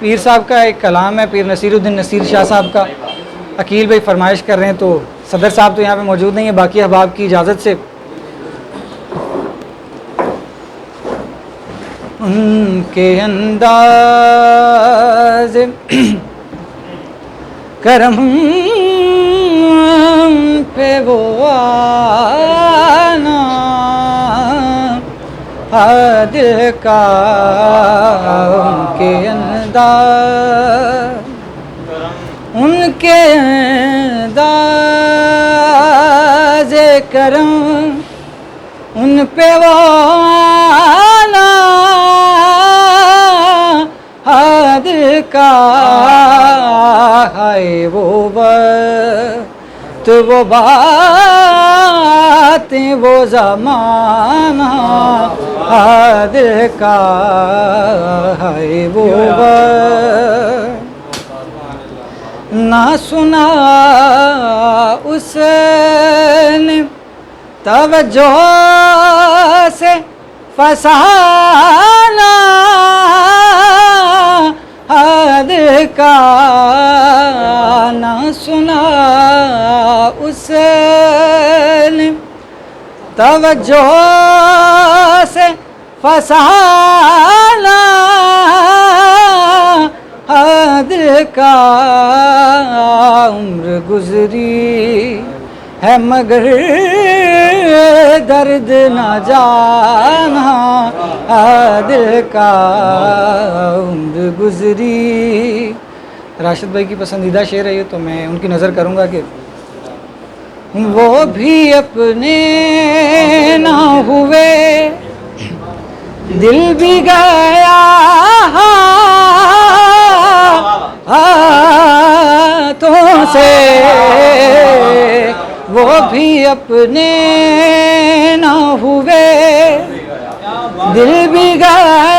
पीर साहब का एक कलाम है, पीर नसीरुद्दीन नसीर शाह साहब का। अकील भाई फरमाइश कर रहे हैं, तो सदर साहब तो यहाँ पे मौजूद नहीं है, बाकी अहबाब की इजाज़त से उनके अंदाज करम पे वो आना दिल का उनके अंदाज, उनके अंदाज करम उन पे वो आना दिल का है वो वक्त वो बातें वो ज़माना दिल का है वो वक्त ना सुना उसने तवज्जो से फसाना दिल का ना सुना उसने तवज्जो से फसाना दिल का उम्र गुजरी है मगर दर्द न जाना दिल का उम्र गुजरी। राशिद भाई की पसंदीदा शेर है ये, तो मैं उनकी नज़र करूँगा कि वो भी अपने ना हुए दिल भी गया हाथों से, वो भी अपने ना हुए दिल भी गया